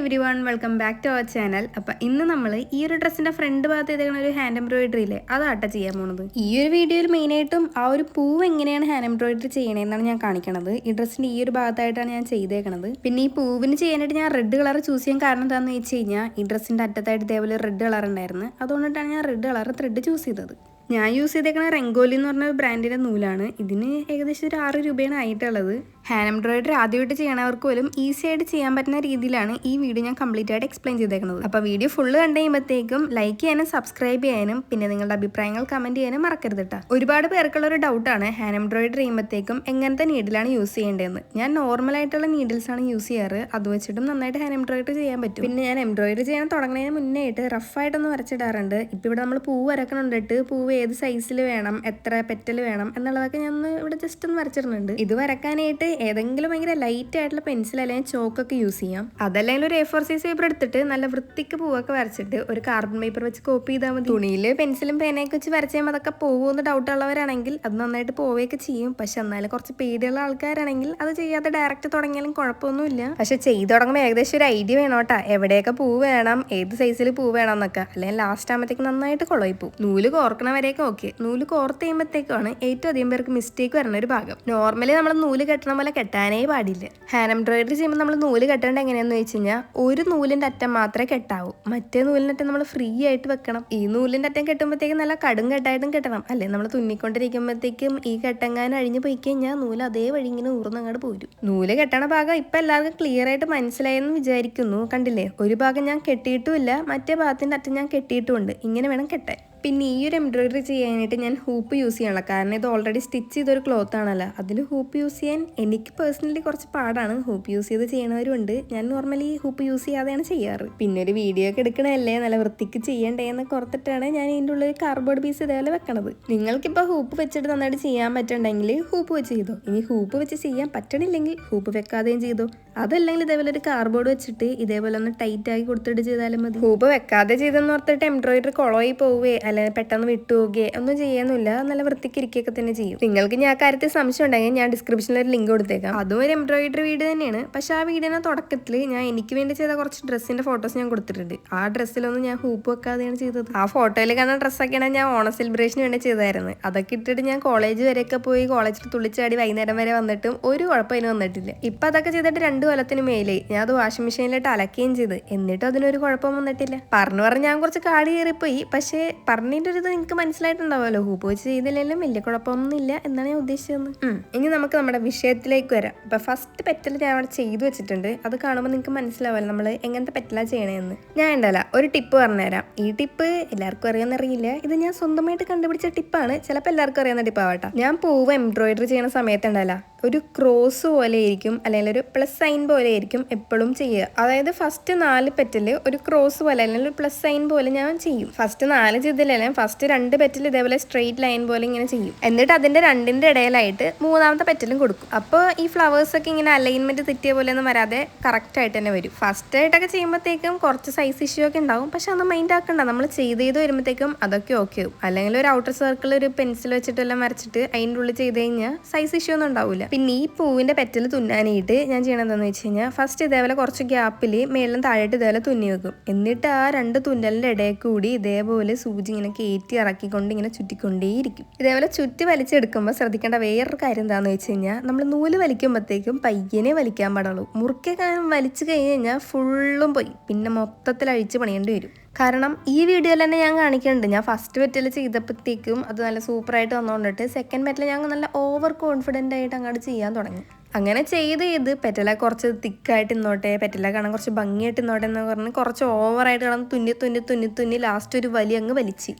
everyone, welcome back to our channel. അപ്പോൾ ഇന്ന് നമ്മൾ ഈ ഒരു ഡ്രസ്സിന്റെ ഫ്രണ്ട് ഭാഗത്ത് ചെയ്തിരിക്കുന്ന ഒരു ഹാൻഡ് എംബ്രോയിഡറി ഇല്ലേ അതാട്ട ചെയ്യാൻ പോകുന്നത്. ഈ ഒരു വീഡിയോയിൽ മെയിൻ ആയിട്ടും ആ ഒരു പൂവ് എങ്ങനെയാണ് ഹാൻഡ് എംബ്രോയിഡറി ചെയ്യണതെന്നാണ് ഞാൻ കാണിക്കുന്നത്. ഈ ഡ്രസ്സിന്റെ ഈ ഒരു ഭാഗത്തായിട്ടാണ് ഞാൻ ചെയ്തേക്കുന്നത്. പിന്നെ ഈ പൂവിന് ചെയ്യാനായിട്ട് ഞാൻ റെഡ് കളർ ചൂസ് ചെയ്യാൻ കാരണം എന്താണെന്ന് വെച്ച് കഴിഞ്ഞാൽ ഈ ഡ്രസ്സിന്റെ അറ്റത്തായിട്ട് ഇതേപോലെ റെഡ് കളർ ഉണ്ടായിരുന്നു. അതുകൊണ്ടിട്ടാണ് ഞാൻ റെഡ് കളർ ത്രെഡ് ചൂസ് ചെയ്തത്. ഞാൻ യൂസ് ചെയ്തേക്കുന്ന റംഗോലി എന്ന് പറഞ്ഞ ബ്രാൻഡിൻ്റെ നൂലാണ്. ഇതിന് ഏകദേശം ഒരു 6 രൂപയാണ് ആയിട്ടുള്ളത്. ഹാൻഡ് എംബ്രോയിഡറി ആദ്യമായിട്ട് ചെയ്യണവർക്ക് പോലും ഈസി ആയിട്ട് ചെയ്യാൻ പറ്റുന്ന രീതിയിലാണ് ഈ വീഡിയോ ഞാൻ കംപ്ലീറ്റ് ആയിട്ട് എക്സ്പ്ലെയിൻ ചെയ്തേക്കുന്നത്. അപ്പോൾ വീഡിയോ ഫുള്ള് കണ്ടു കഴിയുമ്പോഴത്തേക്കും ലൈക്ക് ചെയ്യാനും സബ്സ്ക്രൈബ് ചെയ്യാനും പിന്നെ നിങ്ങളുടെ അഭിപ്രായങ്ങൾ കമൻറ്റ് ചെയ്യാനും മറക്കരുത് കേട്ടോ. ഒരുപാട് പേർക്കുള്ള ഒരു ഡൗട്ടാണ് ഹാൻഡ് എംബ്രോയിഡറി ചെയ്യുമ്പോഴത്തേക്കും എങ്ങനത്തെ നീഡിലാണ് യൂസ് ചെയ്യേണ്ടതെന്ന്. ഞാൻ നോർമലായിട്ടുള്ള നീഡിൽസാണ് യൂസ് ചെയ്യാറ്. അത് വെച്ചിട്ടും നന്നായിട്ട് ഹാൻഡ് എംബ്രോയിഡറി ചെയ്യാൻ പറ്റും. പിന്നെ ഞാൻ എംബ്രോയിഡറി ചെയ്യാൻ തുടങ്ങുന്നതിന് മുന്നേ ആയിട്ട് റഫായിട്ടൊന്ന് വരച്ചിടാറുണ്ട്. ഇപ്പോൾ ഇവിടെ നമ്മൾ പൂവ് വരക്കണുണ്ടിട്ട് പൂവ് ഏത് സൈസിൽ വേണം, എത്ര പെറ്റൽ വേണം എന്നുള്ളതൊക്കെ ഞാൻ ഇവിടെ ജസ്റ്റ് ഒന്ന് വരച്ചിടുന്നുണ്ട്. ഇത് വരക്കാനായിട്ട് ഏതെങ്കിലും ഭയങ്കര ലൈറ്റ് ആയിട്ടുള്ള പെൻസിൽ അല്ലെങ്കിൽ ചോക്കൊക്കെ യൂസ് ചെയ്യാം. അതല്ലെങ്കിൽ ഒരു A4 സൈസ് പേപ്പർ എടുത്തിട്ട് നല്ല വൃത്തിക്ക് പൂവൊക്കെ വരച്ചിട്ട് ഒരു കാർബൺ പേപ്പർ വെച്ച് കോപ്പി ചെയ്താൽ മതി. തുണിയിൽ പെൻസിലും പേനയൊക്കെ വെച്ച് വരച്ച് കഴിയുമ്പോൾ അതൊക്കെ പോകുമെന്ന് ഡൗട്ട് ഉള്ളവരാണെങ്കിൽ അത് നന്നായിട്ട് പോവുകയൊക്കെ ചെയ്യും. പക്ഷെ എന്നാലും കുറച്ച് പേടിയുള്ള ആൾക്കാരാണെങ്കിൽ അത് ചെയ്യാതെ ഡയറക്റ്റ് തുടങ്ങിയാലും കുഴപ്പമൊന്നുമില്ല. പക്ഷെ ചെയ്ത് തുടങ്ങുമ്പോൾ ഏകദേശം ഒരു ഐഡിയ വേണം കേട്ടോ. എവിടെയൊക്കെ പൂവ് വേണം, ഏത് സൈസിൽ പൂവ് വേണം എന്നൊക്കെ. അല്ലെങ്കിൽ ലാസ്റ്റ് ആകുമ്പോഴത്തേക്ക് നന്നായിട്ട് കുളമായി പോകും. നൂല് കോർക്കണ വരെയൊക്കെ ഓക്കെ. നൂല് കോർത്ത് ചെയ്യുമ്പോഴത്തേക്കാണ് ഏറ്റവും അധികം പേർക്ക് മിസ്റ്റേക്ക് വരുന്ന ഒരു ഭാഗം. നോർമലി നമ്മൾ നൂല് കെട്ടണ പോലെ കെട്ടാനേ പാടില്ല. ഹാൻഡ് എംബ്രോയിഡറി ചെയ്യുമ്പോൾ നമ്മൾ നൂല് കെട്ടേണ്ട എങ്ങനെയാണെന്ന് വെച്ച് കഴിഞ്ഞാൽ ഒരു നൂലിൻ്റെ അറ്റം മാത്രമേ കെട്ടാവൂ. മറ്റേ നൂലിൻ്റെ അറ്റം നമ്മൾ ഫ്രീ ആയിട്ട് വെക്കണം. ഈ നൂലിൻ്റെ അറ്റം കെട്ടുമ്പോഴത്തേക്കും നല്ല കടും കെട്ടായിട്ടും കെട്ടണം. അല്ലെ നമ്മൾ തുന്നിക്കൊണ്ടിരിക്കുമ്പോഴത്തേക്കും ഈ കെട്ടങ്ങാൻ അഴിഞ്ഞു പോയി കഴിഞ്ഞാൽ നൂല് അതേ വഴി ഇങ്ങനെ ഊർന്നങ്ങോട്ട് പോരും. നൂല് കെട്ടണ ഭാഗം ഇപ്പം എല്ലാവർക്കും ക്ലിയർ ആയിട്ട് മനസ്സിലായെന്ന് വിചാരിക്കുന്നു. കണ്ടില്ലേ, ഒരു ഭാഗം ഞാൻ കെട്ടിയിട്ടുമില്ല, മറ്റേ ഭാഗത്തിൻ്റെ അറ്റം ഞാൻ കെട്ടിയിട്ടുമുണ്ട്. ഇങ്ങനെ വേണം കെട്ടാൻ. പിന്നെ ഈ ഒരു എംബ്രോയിഡറി ചെയ്യാനായിട്ട് ഞാൻ ഹൂപ്പ് യൂസ് ചെയ്യണം. കാരണം ഇത് ഓൾറെഡി സ്റ്റിച്ച് ചെയ്തൊരു ക്ലോത്ത് ആണല്ലോ. അതിൽ ഹൂപ്പ് യൂസ് ചെയ്യാൻ എനിക്ക് പേഴ്സണലി കുറച്ച് പാടാണ്. ഹൂപ്പ് യൂസ് ചെയ്ത് ചെയ്യണവരുണ്ട്. ഞാൻ നോർമലി ഹൂപ്പ് യൂസ് ചെയ്യാതെയാണ് ചെയ്യാറ്. പിന്നെ ഒരു വീഡിയോ ഒക്കെ എടുക്കണമല്ലേ, നല്ല വൃത്തിക്ക് ചെയ്യണ്ടേ എന്നൊക്കെ ഓർത്തിട്ടാണ് ഞാൻ ഇതിൻ്റെ ഉള്ളിൽ കാർഡ്ബോർഡ് പീസ് ഇതേപോലെ വെക്കണത്. നിങ്ങൾക്കിപ്പോൾ ഹൂപ്പ് വെച്ചിട്ട് നന്നായിട്ട് ചെയ്യാൻ പറ്റുന്നുണ്ടെങ്കിൽ ഹൂപ്പ് വെച്ച് ചെയ്തോ. ഇനി ഹൂപ്പ് വെച്ച് ചെയ്യാൻ പറ്റണില്ലെങ്കിൽ ഹൂപ്പ് വെക്കാതെയും ചെയ്തോ. അതല്ലെങ്കിൽ ഇതേപോലെ ഒരു കാർഡ്ബോർഡ് വെച്ചിട്ട് ഇതേപോലെ ഒന്ന് ടൈറ്റ് ആക്കി കൊടുത്തിട്ട് ചെയ്താലും മതി. ഹൂപ്പ് വെക്കാതെ ചെയ്തെന്ന് ഓർത്തിട്ട് എംബ്രോയിഡറി കുളമായി പോവുകയെ അല്ലെങ്കിൽ പെട്ടെന്ന് വിട്ടുപോകുകയെ ഒന്നും ചെയ്യാനൊന്നുമില്ല. നല്ല വൃത്തിക്ക് ഇരിക്കുകയൊക്കെ തന്നെ ചെയ്യും. നിങ്ങൾക്ക് ഞാൻ കാര്യത്തിൽ സംശയം ഉണ്ടെങ്കിൽ ഞാൻ ഡിസ്ക്രിപ്ഷനിൽ ഒരു ലിങ്ക് കൊടുത്തേക്കാം. അതും ഒരു എംബ്രോയിഡറി വീഡിയോ തന്നെയാണ്. പക്ഷെ ആ വീഡിയോയുടെ തുടക്കത്തിൽ ഞാൻ എനിക്ക് വേണ്ടി ചെയ്ത കുറച്ച് ഡ്രസ്സിന്റെ ഫോട്ടോസ് ഞാൻ കൊടുത്തിട്ടുണ്ട്. ആ ഡ്രസ്സിലൊന്നും ഞാൻ ഹൂപ്പ് വെക്കാതെയാണ് ചെയ്തത്. ആ ഫോട്ടോയിൽ കാണുന്ന ഡ്രസ്സൊക്കെയാണ് ഞാൻ ഓണം സെലിബ്രേഷന് വേണ്ടി ചെയ്തായിരുന്നു. അതൊക്കെ ഇട്ടിട്ട് ഞാൻ കോളേജ് വരെയൊക്കെ പോയി കോളേജിൽ തുള്ളിച്ചാടി വൈകുന്നേരം വരെ വന്നിട്ടും ഒരു കുഴപ്പം അതിന് വന്നിട്ടില്ല. ഇപ്പം അതൊക്കെ ചെയ്തിട്ട് 2 കൊല്ലത്തിന് മേലെ ഞാൻ അത് വാഷിംഗ് മെഷീനിലിട്ട് അലക്കുകയും ചെയ്ത്. എന്നിട്ടും അതിനൊരു കുഴപ്പം വന്നിട്ടില്ല. പറഞ്ഞ് ഞാൻ കുറച്ച് കാടി കയറിപ്പോയി. പക്ഷേ പറഞ്ഞതിൻ്റെ ഒരു ഇത് നിങ്ങൾക്ക് മനസ്സിലായിട്ടുണ്ടാവുമല്ലോ. ഹൂപ്പ് വെച്ച് ചെയ്തില്ലെങ്കിലും വലിയ കുഴപ്പമൊന്നുമില്ല എന്നാണ് ഞാൻ ഉദ്ദേശിച്ചത്. ഇനി നമുക്ക് നമ്മുടെ വിഷയത്തിലേക്ക് വരാം. ഇപ്പം ഫസ്റ്റ് പെറ്റൽ ഞാൻ അവിടെ ചെയ്തു വെച്ചിട്ടുണ്ട്. അത് കാണുമ്പോൾ നിങ്ങൾക്ക് മനസ്സിലാവുമല്ലോ നമ്മൾ എങ്ങനത്തെ പെറ്റലാണ് ചെയ്യണമെന്ന്. ഞാൻ ഉണ്ടല്ല ഒരു ടിപ്പ് പറഞ്ഞുതരാം. ഈ ടിപ്പ് എല്ലാവർക്കും അറിയാമെന്നറിയില്ല. ഇത് ഞാൻ സ്വന്തമായിട്ട് കണ്ടുപിടിച്ച ടിപ്പാണ്. ചിലപ്പോൾ എല്ലാവർക്കും അറിയാവുന്ന ടിപ്പാവട്ടെ. ഞാൻ പൂവ് എംബ്രോയിഡറി ചെയ്യുന്ന സമയത്തുണ്ടല്ല ഒരു ക്രോസ് പോലെ ആയിരിക്കും അല്ലെങ്കിൽ ഒരു പ്ലസ് സൈൻ പോലെ ആയിരിക്കും എപ്പോഴും ചെയ്യുക. അതായത് ഫസ്റ്റ് 4 പെറ്റല് ഒരു ക്രോസ് പോലെ അല്ലെങ്കിൽ ഒരു പ്ലസ് സൈൻ പോലെ ഞാൻ ചെയ്യും. ഫസ്റ്റ് 4 ചെയ്തില്ല, ഫസ്റ്റ് 2 പെറ്റൽ ഇതേപോലെ സ്ട്രെയിറ്റ് ലൈൻ പോലെ ഇങ്ങനെ ചെയ്യും. എന്നിട്ട് അതിന്റെ 2ന്റെ ഇടയിലായിട്ട് 3ാമത്തെ പെറ്റലും കൊടുക്കും. അപ്പോൾ ഈ ഫ്ലവേഴ്സ് ഒക്കെ ഇങ്ങനെ അലൈൻമെന്റ് തെറ്റിയ പോലെ ഒന്നും വരാതെ കറക്റ്റ് ആയിട്ട് തന്നെ വരും. ഫസ്റ്റ് ആയിട്ടൊക്കെ ചെയ്യുമ്പോഴത്തേക്കും കുറച്ച് സൈസ് ഇഷ്യൂ ഒക്കെ ഉണ്ടാവും. പക്ഷെ അതൊന്നും മൈൻഡ് ആക്കണ്ട. നമ്മൾ ചെയ്ത് വരുമ്പോഴത്തേക്കും അതൊക്കെ ഓക്കെ ആവും. അല്ലെങ്കിൽ ഒരു ഔട്ടർ സർക്കിൾ ഒരു പെൻസിൽ വെച്ചിട്ടെല്ലാം വരച്ചിട്ട് അതിൻ്റെ ഉള്ളിൽ ചെയ്ത് കഴിഞ്ഞാൽ സൈസ് ഇഷ്യൂ ഒന്നും ഉണ്ടാവില്ല. പിന്നെ ഈ പൂവിൻ്റെ പെറ്റൽ തുന്നാനായിട്ട് ഞാൻ ചെയ്യണതെന്ന് വെച്ച് കഴിഞ്ഞാൽ ഫസ്റ്റ് ഇതേപോലെ കുറച്ച് ഗ്യാപ്പിൽ മേളിലും താഴെയിട്ട് ഇതേപോലെ തുന്നി വെക്കും. എന്നിട്ട് ആ 2 തുന്നലിൻ്റെ ഇടയിൽ കൂടി ഇതേപോലെ സൂചി ഇങ്ങനെ കയറ്റി ഇറക്കിക്കൊണ്ട് ഇങ്ങനെ ചുറ്റിക്കൊണ്ടേയിരിക്കും. ഇതേപോലെ ചുറ്റി വലിച്ചെടുക്കുമ്പോൾ ശ്രദ്ധിക്കേണ്ട വേറൊരു കാര്യം എന്താണെന്ന് വെച്ച് കഴിഞ്ഞാൽ നമ്മൾ നൂല് വലിക്കുമ്പോഴത്തേക്കും പയ്യനെ വലിക്കാൻ പാടുള്ളൂ. മുറുക്കെ വലിച്ചു കഴിഞ്ഞ് കഴിഞ്ഞാൽ ഫുള്ളും പോയി. പിന്നെ മൊത്തത്തിൽ അഴിച്ച് പണിയേണ്ടി വരും. കാരണം ഈ വീഡിയോയിൽ തന്നെ ഞാൻ കാണിക്കുന്നുണ്ട്. ഞാൻ ഫസ്റ്റ് പെറ്റൽ ചെയ്തപ്പോഴത്തേക്കും അത് നല്ല സൂപ്പറായിട്ട് വന്നുകൊണ്ടിട്ട് സെക്കൻഡ് പെറ്റൽ ഞാൻ നല്ല ഓവർ കോൺഫിഡൻ്റ് ആയിട്ട് അങ്ങോട്ട് ചെയ്യാൻ തുടങ്ങി. അങ്ങനെ ചെയ്ത് പെറ്റല കുറച്ച് തിക്കായിട്ട് ഇന്നോട്ടെ, പെറ്റല കാണാൻ കുറച്ച് ഭംഗിയായിട്ട് ഇന്നോട്ടെ എന്ന് പറഞ്ഞ് കുറച്ച് ഓവറായിട്ട് കിടന്ന് തുന്നി ലാസ്റ്റ് ഒരു വലി അങ്ങ് വലിച്ച്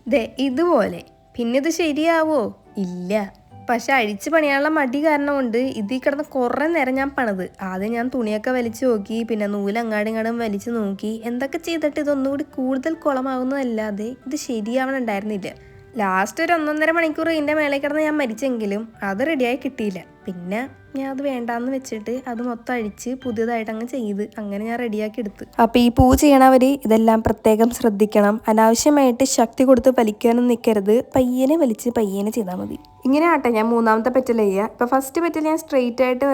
ഇതുപോലെ. പിന്നെ ഇത് ശരിയാവോ? ഇല്ല. പക്ഷെ അഴിച്ച് പണിയാനുള്ള മടി കാരണം കൊണ്ട് ഇതിൽ കിടന്ന് കുറേ നേരം ഞാൻ പണിത്. ആദ്യം ഞാൻ തുണിയൊക്കെ വലിച്ചു നോക്കി, പിന്നെ നൂല് അങ്ങാടും വലിച്ചു നോക്കി. എന്തൊക്കെ ചെയ്തിട്ട് ഇതൊന്നുകൂടി കൂടുതൽ കുളമാവുന്നതല്ലാതെ ഇത് ശരിയാവണുണ്ടായിരുന്നില്ല. ലാസ്റ്റ് ഒരു 1.5 മണിക്കൂർ ഇതിൻ്റെ മേലെ കിടന്ന് ഞാൻ മരിച്ചെങ്കിലും അത് റെഡിയായി കിട്ടിയില്ല. പിന്നെ ഞാൻ അത് വേണ്ടാന്ന് വെച്ചിട്ട് അത് മൊത്തം അഴിച്ച് പുതിയതായിട്ട് അങ്ങ് ചെയ്ത് അങ്ങനെ ഞാൻ റെഡിയാക്കി എടുത്ത്. അപ്പോൾ ഈ പൂ ചെയ്യണവർ ഇതെല്ലാം പ്രത്യേകം ശ്രദ്ധിക്കണം. അനാവശ്യമായിട്ട് ശക്തി കൊടുത്ത് വലിക്കാനും നിൽക്കരുത്. പയ്യനെ വലിച്ച് പയ്യനെ ചെയ്താൽ മതി. ഇങ്ങനെ ആട്ടെ ഞാൻ 3ാമത്തെ പെറ്റൽ ചെയ്യുക. ഇപ്പോൾ ഫസ്റ്റ് പെറ്റൽ ഞാൻ സ്ട്രെയിറ്റ് ആയിട്ട്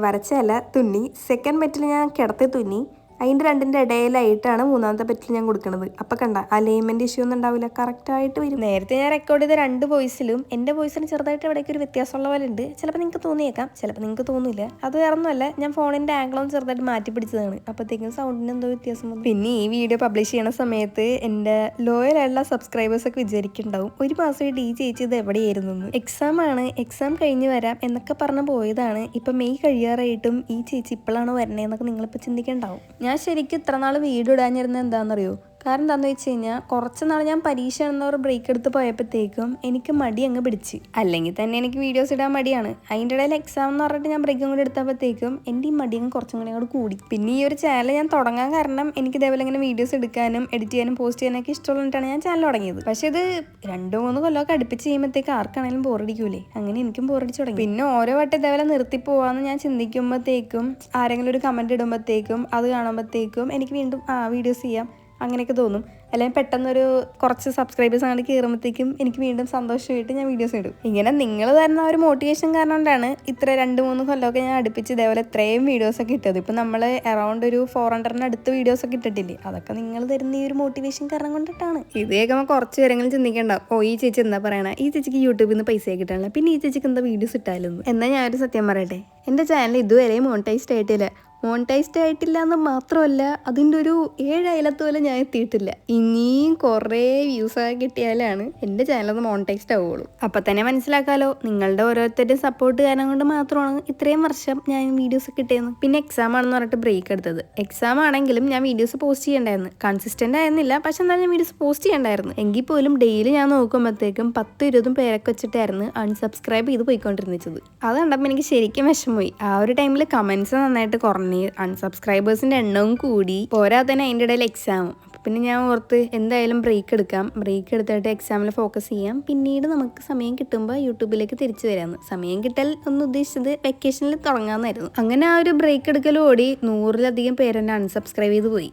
വരച്ചല്ല തുന്നി. സെക്കൻഡ് പെറ്റൽ ഞാൻ കിടത്തി തുന്നി. അതിൻ്റെ രണ്ടിൻ്റെ ഇടയിലായിട്ടാണ് മൂന്നാമത്തെ പെറ്റിൽ ഞാൻ കൊടുക്കുന്നത്. അപ്പോൾ കണ്ട അലൈൻമെൻറ്റ് ഇഷ്യൂ ഒന്നും ഉണ്ടാവില്ല, കറക്റ്റായിട്ട് വരും. നേരത്തെ ഞാൻ റെക്കോർഡ് ചെയ്ത 2 വോയിസിലും എൻ്റെ വോയിസിന് ചെറുതായിട്ട് ഇവിടേക്ക് ഒരു വ്യത്യാസമുള്ള പോലെ ഉണ്ട്. ചിലപ്പോൾ നിങ്ങൾക്ക് തോന്നിയേക്കാം, ചിലപ്പോൾ നിങ്ങൾക്ക് തോന്നില്ല. അത് വേറൊന്നുമല്ല, ഞാൻ ഫോണിൻ്റെ ആംഗിളൊന്നും ചെറുതായിട്ട് മാറ്റി പിടിച്ചതാണ്. അപ്പോഴത്തേക്കും സൗണ്ടിന് എന്തോ വ്യത്യാസം വന്നു. പിന്നെ ഈ വീഡിയോ പബ്ലിഷ് ചെയ്യണ സമയത്ത് എൻ്റെ ലോയലായിട്ടുള്ള സബ്സ്ക്രൈബേഴ്സൊക്കെ വിചാരിക്കുന്നുണ്ടാവും, ഒരു മാസമായിട്ട് ഈ ചേച്ചി ഇത് എവിടെയായിരുന്നു. എക്സാം ആണ്, എക്സാം കഴിഞ്ഞ് വരാം എന്നൊക്കെ പറഞ്ഞ് പോയതാണ്. ഇപ്പം മെയ് കഴിയാറായിട്ടും ഈ ചേച്ചി ഇപ്പോഴാണ് വരണേന്നൊക്കെ നിങ്ങളിപ്പോൾ ചിന്തിക്കുന്നുണ്ടാവും. ഞാൻ ശരിക്കും ഇത്ര നാൾ വീഡിയോ ഇടാഞ്ഞിരുന്നത് എന്താണെന്നറിയോ? കാരണം എന്താണെന്ന് വെച്ച് കഴിഞ്ഞാൽ കുറച്ച് നാൾ ഞാൻ പരീക്ഷ എന്നൊരു ബ്രേക്ക് എടുത്ത് പോയപ്പോഴത്തേക്കും എനിക്ക് മടി അങ്ങ് പിടിച്ച്. അല്ലെങ്കിൽ തന്നെ എനിക്ക് വീഡിയോസ് ഇടാൻ മടിയാണ്. അതിൻ്റെ ഇടയിൽ എക്സാം എന്ന് പറഞ്ഞിട്ട് ഞാൻ ബ്രേക്കും കൂടി എടുത്തപ്പോഴത്തേക്കും എൻ്റെ ഈ മടി അങ്ങ് കുറച്ചും കൂടി അങ്ങോട്ട് കൂടി. പിന്നെ ഈ ഒരു ചാനൽ ഞാൻ തുടങ്ങാൻ കാരണം എനിക്ക് ഇതേപോലെ ഇങ്ങനെ വീഡിയോസ് എടുക്കാനും എഡിറ്റ് ചെയ്യാനും പോസ്റ്റ് ചെയ്യാനൊക്കെ ഇഷ്ടമുള്ളതാണ് ഞാൻ ചാനൽ തുടങ്ങിയത്. പക്ഷേ ഇത് 2-3 കൊല്ലമൊക്കെ അടുപ്പിച്ച് ചെയ്യുമ്പോഴത്തേക്ക് ആർക്കാണെങ്കിലും ബോറടിക്കൂലേ? അങ്ങനെ എനിക്കും ബോറടിച്ച് തുടങ്ങി. പിന്നെ ഓരോ വട്ടം ഇതേപോലെ നിർത്തി പോവാന്ന് ഞാൻ ചിന്തിക്കുമ്പോഴത്തേക്കും ആരെങ്കിലും ഒരു കമൻറ്റ് ഇടുമ്പോഴത്തേക്കും അത് കാണുമ്പോഴത്തേക്കും എനിക്ക് വീണ്ടും വീഡിയോസ് ചെയ്യാം അങ്ങനെയൊക്കെ തോന്നും. അല്ലെങ്കിൽ പെട്ടെന്നൊരു കുറച്ച് സബ്സ്ക്രൈബേഴ്സ് അങ്ങനെ കയറുമ്പോഴത്തേക്കും എനിക്ക് വീണ്ടും സന്തോഷമായിട്ട് ഞാൻ വീഡിയോസ് ഇടും. ഇങ്ങനെ നിങ്ങൾ തരുന്ന ഒരു മോട്ടിവേഷൻ കാരണം കൊണ്ടാണ് ഇത്ര 2-3 കൊല്ലമൊക്കെ ഞാൻ അടുപ്പിച്ച് ഇതേപോലെ ഇത്രയും വീഡിയോസൊക്കെ ഇട്ടത്. ഇപ്പം നമ്മൾ അറൗണ്ട് ഒരു 400 അടുത്ത് വീഡിയോസൊക്കെ ഇട്ടിട്ടില്ലേ, അതൊക്കെ നിങ്ങൾ തരുന്ന ഈ ഒരു മോട്ടിവേഷൻ കാരണം കൊണ്ടിട്ടാണ്. ഇത് കേൾക്കുമ്പോൾ കുറച്ച് പേരെങ്കിലും ചിന്തിക്കേണ്ടാവും, ഈ ചേച്ചി എന്താ പറയണ, ഈ ചേച്ചിക്ക് യൂട്യൂബിൽ നിന്ന് പൈസ കിട്ടാനില്ല, പിന്നെ ഈ ചേച്ചിക്ക് എന്താ വീഡിയോസ് ഇട്ടാലെന്ന്. എന്നാൽ ഞാനൊരു സത്യം പറയട്ടെ, എൻ്റെ ചാനൽ ഇതുവരെ മോണിറ്റൈസ്ഡ് ആയിട്ടില്ല. മോണിറ്റൈസ്ഡ് ആയിട്ടില്ല എന്ന് മാത്രമല്ല, അതിൻ്റെ ഒരു 7 അയലത്ത് പോലെ ഞാൻ എത്തിയിട്ടില്ല. ഇനിയും കുറേ വ്യൂസൊക്കെ കിട്ടിയാലാണ് എൻ്റെ ചാനലൊന്ന് മോണിറ്റൈസ്ഡ് ആവുകയുള്ളൂ. അപ്പം തന്നെ മനസ്സിലാക്കാമല്ലോ, നിങ്ങളുടെ ഓരോരുത്തരുടെയും സപ്പോർട്ട് കാരണം കൊണ്ട് മാത്രമാണ് ഇത്രയും വർഷം ഞാൻ വീഡിയോസ് കിട്ടിയത്. പിന്നെ എക്സാം ആണെന്ന് പറഞ്ഞിട്ട് ബ്രേക്ക് എടുത്തത്. എക്സാം ആണെങ്കിലും ഞാൻ വീഡിയോസ് പോസ്റ്റ് ചെയ്യണ്ടായിരുന്നു. കൺസിസ്റ്റൻ്റ് ആയിരുന്നില്ല, പക്ഷെ എന്തായാലും ഞാൻ വീഡിയോസ് പോസ്റ്റ് ചെയ്യണ്ടായിരുന്നു. എങ്കിൽ പോലും ഡെയിലി ഞാൻ നോക്കുമ്പോഴത്തേക്കും 10-20 പേരൊക്കെ വെച്ചിട്ടായിരുന്നു അൺസബ്സ്ക്രൈബ് ചെയ്ത് പോയിക്കൊണ്ടിരുന്നത്. അത് കണ്ടപ്പോൾ എനിക്ക് ശരിക്കും വിഷമമായി. ആ ഒരു ടൈമിൽ കമൻസ് നന്നായിട്ട് കുറഞ്ഞു, അൺസബ്സ്ക്രൈബേഴ്സിൻ്റെ എണ്ണവും കൂടി, പോരാതെ തന്നെ അതിൻ്റെ ഇടയിൽ എക്സാമും. പിന്നെ ഞാൻ ഓർത്ത് എന്തായാലും ബ്രേക്ക് എടുക്കാം, ബ്രേക്ക് എടുത്തിട്ട് എക്സാമിൽ ഫോക്കസ് ചെയ്യാം, പിന്നീട് നമുക്ക് സമയം കിട്ടുമ്പോൾ യൂട്യൂബിലേക്ക് തിരിച്ചു വരാമെന്ന്. സമയം കിട്ടാൽ ഒന്ന് ഉദ്ദേശിച്ചത് വെക്കേഷനിൽ തുടങ്ങാമെന്നായിരുന്നു. അങ്ങനെ ആ ഒരു ബ്രേക്ക് എടുക്കലോടി 100-ലധികം പേരെന്നെ അൺസബ്സ്ക്രൈബ് ചെയ്ത് പോയി.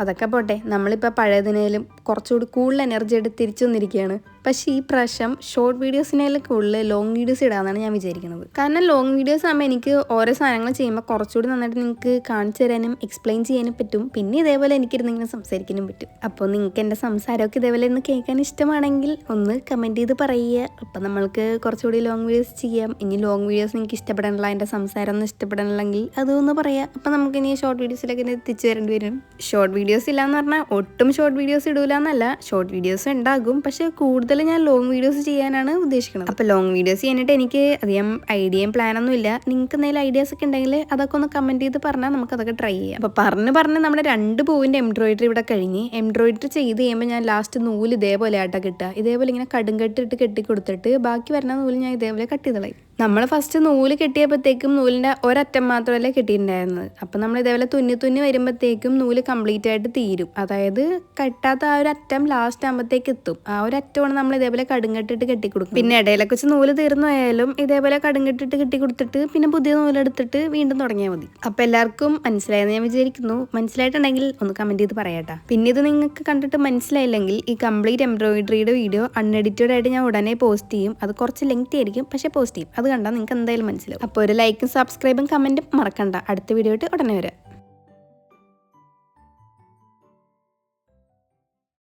അതൊക്കെ പോട്ടെ, നമ്മളിപ്പോൾ പഴയതിനേലും കുറച്ചുകൂടി കൂടുതൽ എനർജി ആയിട്ട് തിരിച്ചു വന്നിരിക്കുകയാണ്. പക്ഷേ ഈ പ്രാവശ്യം ഷോർട്ട് വീഡിയോസിനേലും കൂടുതൽ ലോങ് വീഡിയോസ് ഇടാമെന്നാണ് ഞാൻ വിചാരിക്കുന്നത്. കാരണം ലോങ് വീഡിയോസ് ആകുമ്പോൾ എനിക്ക് ഓരോ സാധനങ്ങൾ ചെയ്യുമ്പോൾ കുറച്ചുകൂടി നന്നായിട്ട് നിങ്ങൾക്ക് കാണിച്ചു തരാനും എക്സ്പ്ലെയിൻ ചെയ്യാനും പറ്റും. പിന്നെ ഇതേപോലെ എനിക്കിരുന്നിങ്ങനെ സംസാരിക്കാനും പറ്റും. അപ്പോൾ നിങ്ങൾക്ക് എൻ്റെ സംസാരമൊക്കെ ഇതേപോലെ ഒന്ന് കേൾക്കാൻ ഇഷ്ടമാണെങ്കിൽ ഒന്ന് കമൻറ്റ് ചെയ്ത് പറയുക. അപ്പം നമ്മൾക്ക് കുറച്ചുകൂടി ലോങ് വീഡിയോസ് ചെയ്യാം. ഇനി ലോങ് വീഡിയോസ് നിങ്ങൾക്ക് ഇഷ്ടപ്പെടാനുള്ള, എൻ്റെ സംസാരം ഒന്നും ഇഷ്ടപ്പെടാനുണ്ടെങ്കിൽ അതൊന്ന് പറയാം. അപ്പം നമുക്കിനി ഷോർട്ട് വീഡിയോസിലൊക്കെ എത്തിച്ചു വരേണ്ടി വരും. ഷോർട്ട് വീഡിയോസ് ഇല്ലയെന്ന് പറഞ്ഞാൽ ഒട്ടും ഷോർട്ട് വീഡിയോസ് ഇടൂല എന്നല്ല, ഷോർട്ട് വീഡിയോസ് ഉണ്ടാകും. പക്ഷേ കൂടുതൽ ഞാൻ ലോങ് വീഡിയോസ് ചെയ്യാനാണ് ഉദ്ദേശിക്കുന്നത്. അപ്പോൾ ലോങ് വീഡിയോസ് ചെയ്യാനായിട്ട് എനിക്ക് അധികം ഐഡിയയും പ്ലാനൊന്നും ഇല്ല. നിങ്ങൾക്ക് എന്തെങ്കിലും ഐഡിയാസ് ഒക്കെ ഉണ്ടെങ്കിൽ അതൊക്കെ ഒന്ന് കമൻറ്റ് ചെയ്ത് പറഞ്ഞാൽ നമുക്കതൊക്കെ ട്രൈ ചെയ്യാം. അപ്പോൾ പറഞ്ഞ് നമ്മുടെ 2 പൂവിൻ്റെ എംബ്രോയിഡറി ഇവിടെ കഴിഞ്ഞ്. എംബ്രോയിഡറി ചെയ്ത് കഴിയുമ്പോൾ ഞാൻ ലാസ്റ്റ് നൂല് ഇതേപോലെ ആട്ടാ കിട്ടുക. ഇതേപോലെ ഇങ്ങനെ കടുങ്കട്ടിട്ട് കെട്ടി കൊടുത്തിട്ട് ബാക്കി വരുന്ന നൂല് ഞാൻ ഇതേപോലെ കട്ട് ചെയ്ത് കളയും. നമ്മൾ ഫസ്റ്റ് നൂല് കെട്ടിയപ്പോഴത്തേക്കും നൂലിൻ്റെ ഒരറ്റം മാത്രമല്ലേ കെട്ടിയിട്ടുണ്ടായിരുന്നത്. അപ്പം നമ്മൾ ഇതേപോലെ തുന്നി വരുമ്പോഴത്തേക്കും നൂല് കംപ്ലീറ്റ് ആയിട്ട് തീരും. അതായത് കെട്ടാത്ത ആ ഒരു അറ്റം ലാസ്റ്റ് ആകുമ്പോഴത്തേക്ക് എത്തും. ആ ഒരു അറ്റമാണ് നമ്മൾ ഇതേപോലെ കടുങ്കട്ടിട്ട് കെട്ടിക്കൊടുക്കും. പിന്നെ ഇടയിലൊക്കെ വെച്ച് നൂല് തീർന്നു പോയാലും ഇതേപോലെ കടുങ്കട്ടിട്ട് കെട്ടി കൊടുത്തിട്ട് പിന്നെ പുതിയ നൂലെടുത്തിട്ട് വീണ്ടും തുടങ്ങിയാൽ മതി. അപ്പം എല്ലാവർക്കും മനസ്സിലായെന്ന് ഞാൻ വിചാരിക്കുന്നു. മനസ്സിലായിട്ടുണ്ടെങ്കിൽ ഒന്ന് കമൻറ്റ് ചെയ്ത് പറയാട്ടാ. പിന്നെ ഇത് നിങ്ങൾക്ക് കണ്ടിട്ട് മനസ്സിലായില്ലെങ്കിൽ ഈ കംപ്ലീറ്റ് എംബ്രോയിഡറിയുടെ വീഡിയോ അൺഎഡിറ്റഡ് ആയിട്ട് ഞാൻ ഉടനെ പോസ്റ്റ് ചെയ്യും. അത് കുറച്ച് ലെങ്തി ആയിരിക്കും, പക്ഷേ പോസ്റ്റ് ചെയ്യും. അത് കണ്ടാൽ നിങ്ങൾക്ക് എന്തായാലും മനസ്സിലാവും. അപ്പോൾ ഒരു ലൈക്കും സബ്സ്ക്രൈബും കമൻറ്റും മറക്കണ്ട. അടുത്ത വീഡിയോ ആയിട്ട് ഉടനെ വരാം.